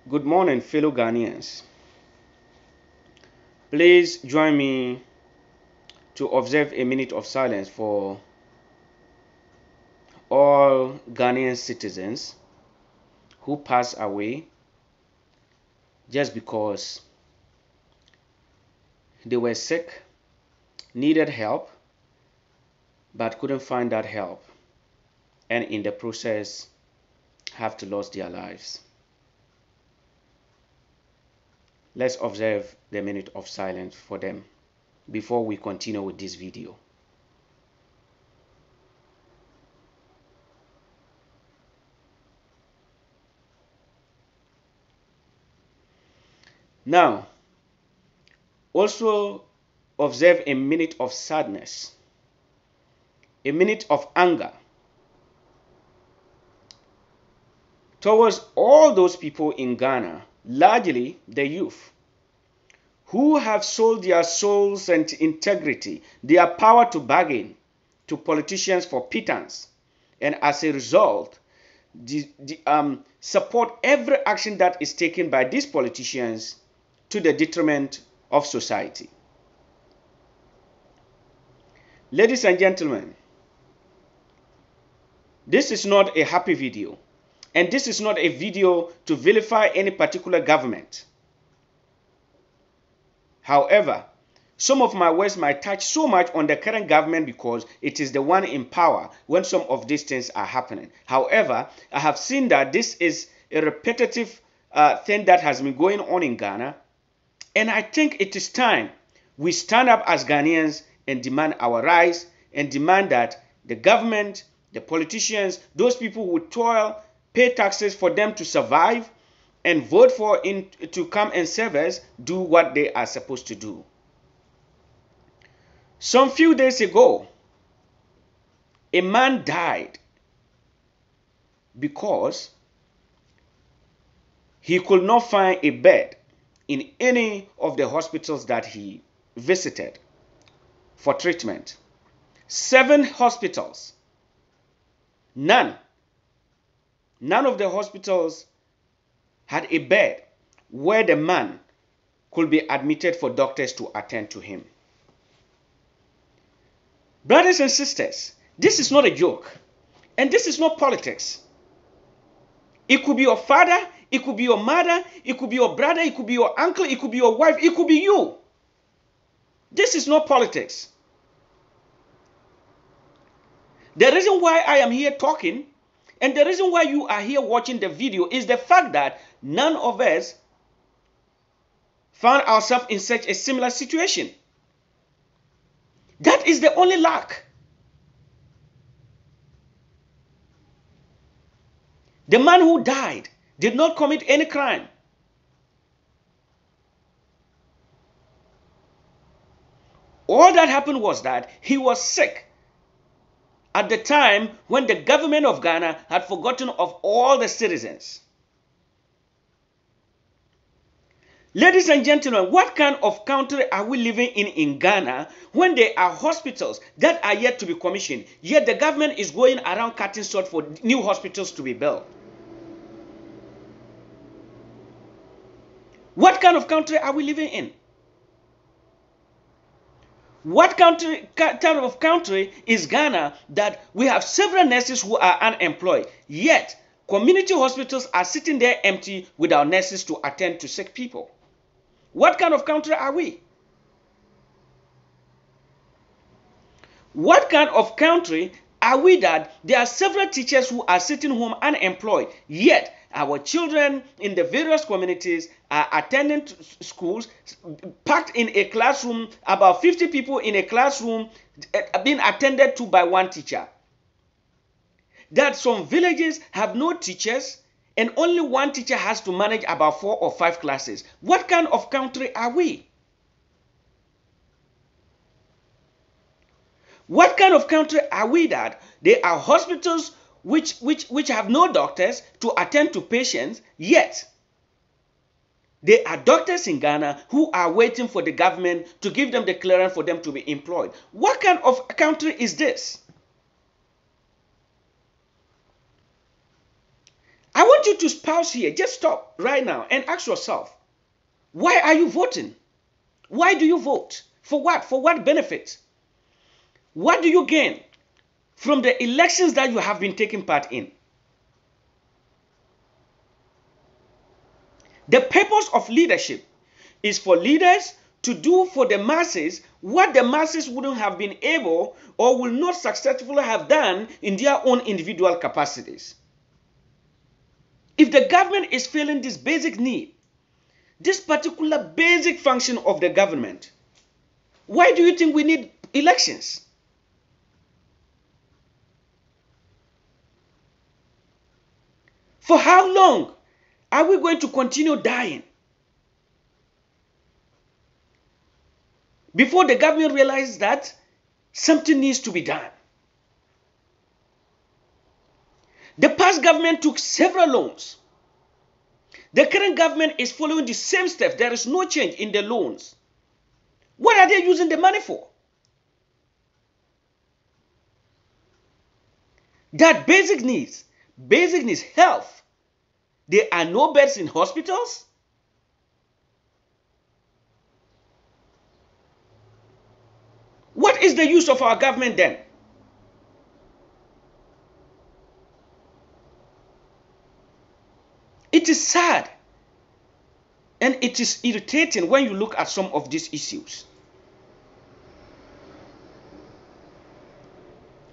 Good morning, fellow Ghanaians. Please join me to observe a minute of silence for all Ghanaian citizens who pass away just because they were sick, needed help, but couldn't find that help, and in the process have to lose their lives. Let's observe the minute of silence for them before we continue with this video. Now, also observe a minute of sadness, a minute of anger towards all those people in Ghana, largely the youth, who have sold their souls and integrity, their power to bargain to politicians for pittance, and as a result, support every action that is taken by these politicians to the detriment of society. Ladies and gentlemen, this is not a happy video, and this is not a video to vilify any particular government. However, some of my words might touch so much on the current government because it is the one in power when some of these things are happening. However, I have seen that this is a repetitive thing that has been going on in Ghana, and I think it is time we stand up as Ghanaians and demand our rights and demand that the government, the politicians, those people who toil, pay taxes for them to survive, and vote for to come and serve us, do what they are supposed to do. Some few days ago, a man died because he could not find a bed in any of the hospitals that he visited for treatment. 7 hospitals, none of the hospitals had a bed where the man could be admitted for doctors to attend to him. Brothers and sisters, this is not a joke, and this is not politics. It could be your father, it could be your mother, it could be your brother, it could be your uncle, it could be your wife, it could be you. This is not politics. The reason why I am here talking and the reason why you are here watching the video is the fact that none of us found ourselves in such a similar situation. That is the only lack. The man who died did not commit any crime. All that happened was that he was sick at the time when the government of Ghana had forgotten of all the citizens. Ladies and gentlemen, what kind of country are we living in Ghana when there are hospitals that are yet to be commissioned, yet the government is going around cutting short for new hospitals to be built? What kind of country are we living in? What type of country is Ghana that we have several nurses who are unemployed, yet community hospitals are sitting there empty without nurses to attend to sick people? What kind of country are we? What kind of country are we that there are several teachers who are sitting home unemployed, yet our children in the various communities are attending schools, packed in a classroom, about 50 people in a classroom, being attended to by one teacher? That some villages have no teachers and only one teacher has to manage about 4 or 5 classes. What kind of country are we? What kind of country are we that there are hospitals which have no doctors to attend to patients, yet there are doctors in Ghana who are waiting for the government to give them the clearance for them to be employed? What kind of country is this? I want you to pause here. Just stop right now and ask yourself, why are you voting? Why do you vote? For what? For what benefit? What do you gain from the elections that you have been taking part in? The purpose of leadership is for leaders to do for the masses what the masses wouldn't have been able or will not successfully have done in their own individual capacities. If the government is failing this basic need, this particular basic function of the government, why do you think we need elections? For how long are we going to continue dying before the government realizes that something needs to be done? The past government took several loans. The current government is following the same steps. There is no change in the loans. What are they using the money for? That basic needs, health. There are no beds in hospitals. What is the use of our government then? It is sad and it is irritating when you look at some of these issues.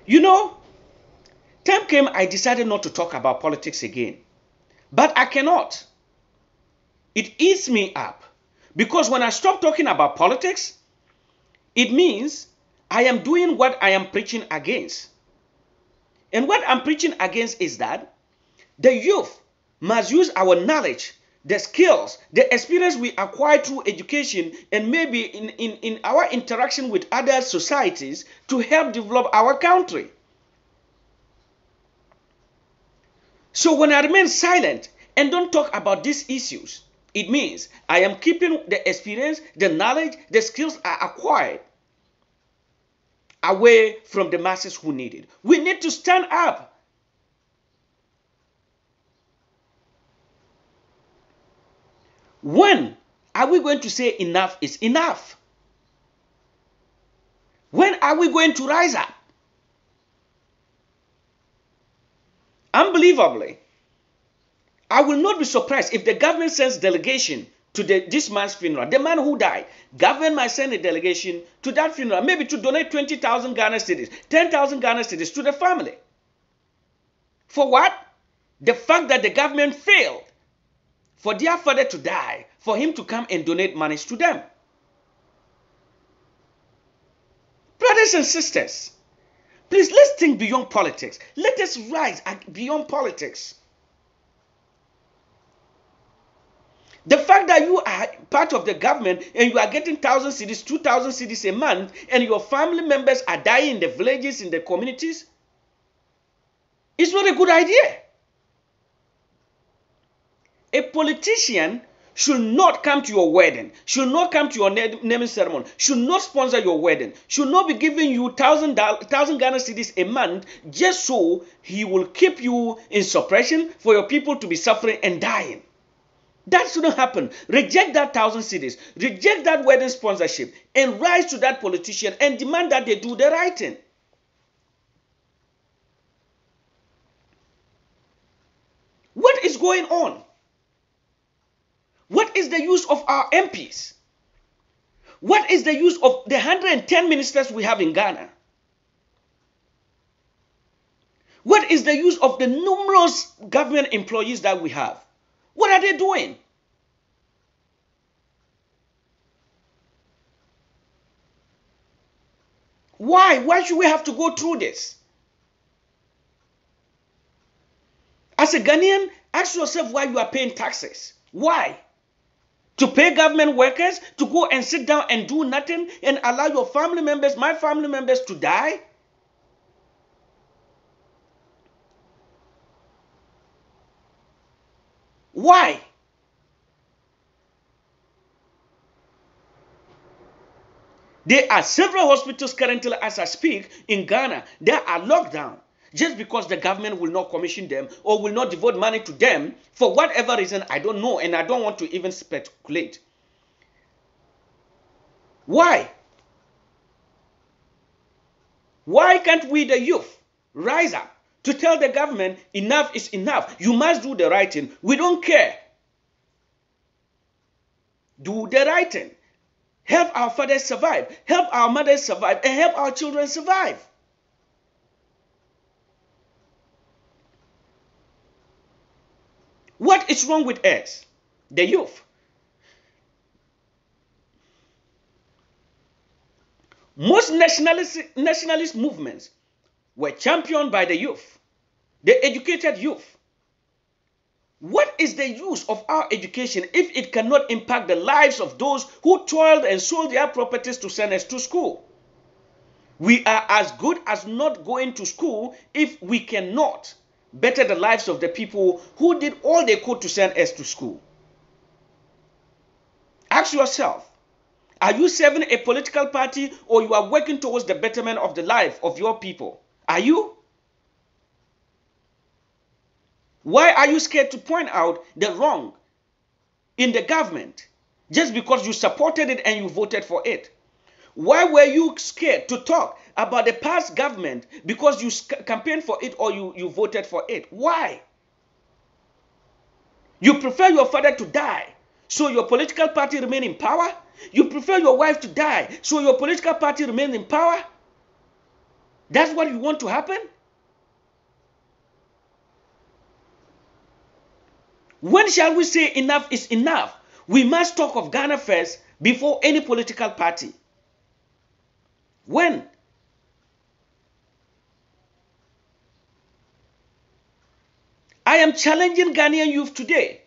You know, time came I decided not to talk about politics again. But I cannot. It eats me up. Because when I stop talking about politics, it means I am doing what I am preaching against. And what I'm preaching against is that the youth must use our knowledge, the skills, the experience we acquire through education, and maybe in our interaction with other societies to help develop our country. So when I remain silent and don't talk about these issues, it means I am keeping the experience, the knowledge, the skills I acquired away from the masses who need it. We need to stand up. When are we going to say enough is enough? When are we going to rise up? Unbelievably, I will not be surprised if the government sends delegation to this man's funeral. The man who died, government might send a delegation to that funeral, maybe to donate 20,000 Ghana cedis, 10,000 Ghana cedis to the family. For what? The fact that the government failed for their father to die, for him to come and donate money to them. Brothers and sisters, please, let's think beyond politics. Let us rise beyond politics. The fact that you are part of the government and you are getting 1,000 cedis, 2,000 cedis a month, and your family members are dying in the villages, in the communities, is not a good idea. A politician should not come to your wedding, should not come to your naming ceremony, should not sponsor your wedding, should not be giving you 1,000 Ghana cedis a month just so he will keep you in suppression for your people to be suffering and dying. That shouldn't happen. Reject that 1,000 cedis, reject that wedding sponsorship, and rise to that politician and demand that they do the right thing. What is going on? What is the use of our MPs? What is the use of the 110 ministers we have in Ghana? What is the use of the numerous government employees that we have? What are they doing? Why? Why should we have to go through this? As a Ghanaian, ask yourself why you are paying taxes. Why? To pay government workers to go and sit down and do nothing and allow your family members, my family members, to die? Why? There are several hospitals currently as I speak in Ghana that are locked down. just because the government will not commission them or will not devote money to them for whatever reason. I don't know, and I don't want to even speculate. Why? Why can't we, the youth, rise up to tell the government enough is enough? You must do the right thing. We don't care. Do the right thing. Help our fathers survive. Help our mothers survive. And help our children survive. What is wrong with us, the youth? Most nationalist movements were championed by the youth, the educated youth. What is the use of our education if it cannot impact the lives of those who toiled and sold their properties to send us to school? We are as good as not going to school if we cannot better the lives of the people who did all they could to send us to school. Ask yourself, are you serving a political party or you are working towards the betterment of the life of your people? Are you? Why are you scared to point out the wrong in the government just because you supported it and you voted for it? Why were you scared to talk about the past government because you campaigned for it or you voted for it? Why? You prefer your father to die so your political party remain in power? You prefer your wife to die so your political party remain in power? That's what you want to happen? When shall we say enough is enough? We must talk of Ghana first before any political party. When? I am challenging Ghanaian youth today.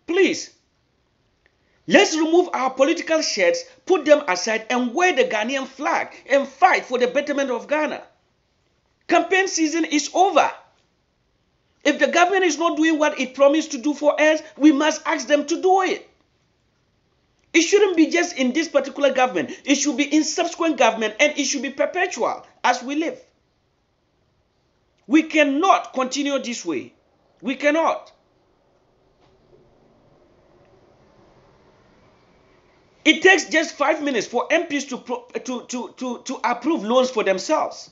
Please, let's remove our political shirts, put them aside, and wear the Ghanaian flag and fight for the betterment of Ghana. Campaign season is over. If the government is not doing what it promised to do for us, we must ask them to do it. It shouldn't be just in this particular government. It should be in subsequent government, and it should be perpetual as we live. We cannot continue this way. We cannot. It takes just 5 minutes for MPs to approve loans for themselves.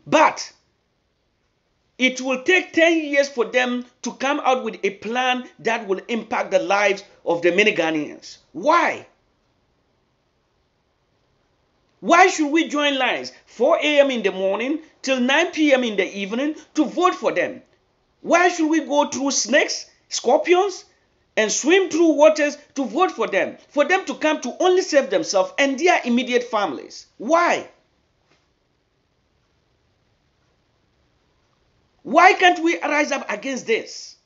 But it will take 10 years for them to come out with a plan that will impact the lives of the many Ghanaians. Why? Why should we join lines 4 a.m. in the morning till 9 p.m. in the evening to vote for them? Why should we go through snakes, scorpions, and swim through waters to vote for them to come to only save themselves and their immediate families? Why? Why can't we rise up against this?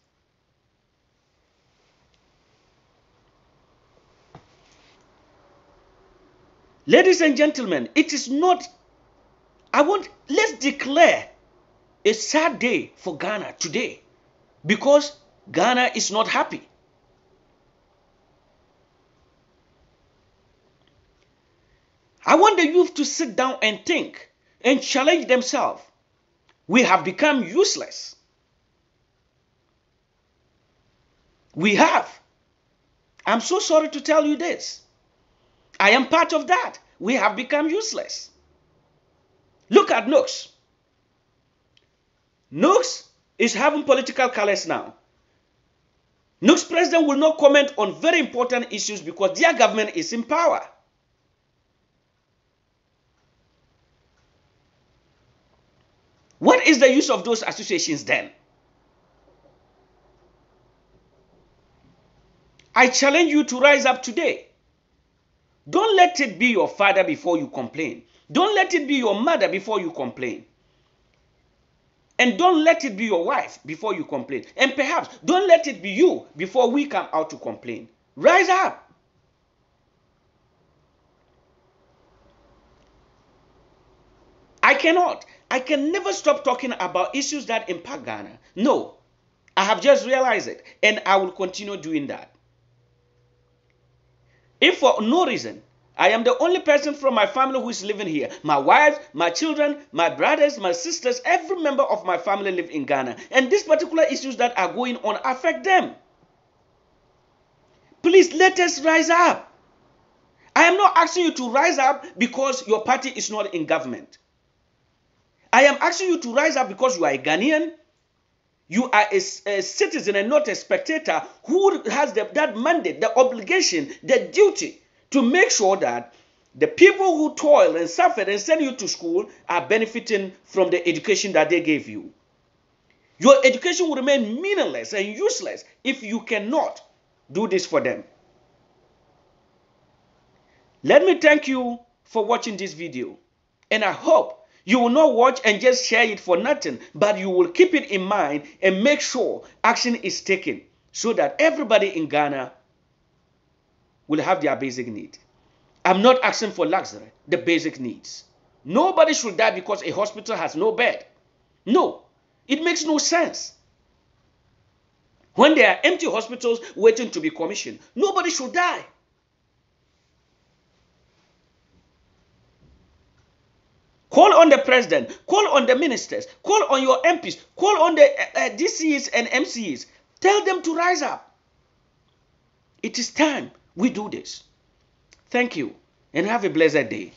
Ladies and gentlemen, it is not, let's declare a sad day for Ghana today because Ghana is not happy. I want the youth to sit down and think and challenge themselves. We have become useless. We have. I'm so sorry to tell you this. I am part of that. We have become useless. Look at Nooks. Nooks is having political colors now. Nooks president will not comment on very important issues because their government is in power. What is the use of those associations then? I challenge you to rise up today. Don't let it be your father before you complain. Don't let it be your mother before you complain. And don't let it be your wife before you complain. And perhaps don't let it be you before we come out to complain. Rise up. I can never stop talking about issues that impact Ghana. No, I have just realized it, and I will continue doing that. If for no reason I am the only person from my family who is living here. My wife, my children, my brothers, my sisters, every member of my family live in Ghana. And these particular issues that are going on affect them. Please let us rise up. I am not asking you to rise up because your party is not in government. I am asking you to rise up because you are a Ghanaian. You are a citizen and not a spectator who has that mandate, the obligation, the duty to make sure that the people who toil and suffered and send you to school are benefiting from the education that they gave you. Your education will remain meaningless and useless if you cannot do this for them. Let me thank you for watching this video, and I hope you will not watch and just share it for nothing, but you will keep it in mind and make sure action is taken so that everybody in Ghana will have their basic need. I'm not asking for luxury, the basic needs. Nobody should die because a hospital has no bed. No, it makes no sense. When there are empty hospitals waiting to be commissioned, nobody should die. Call on the president, call on the ministers, call on your MPs, call on the DCs and MCs. Tell them to rise up. It is time we do this. Thank you and have a blessed day.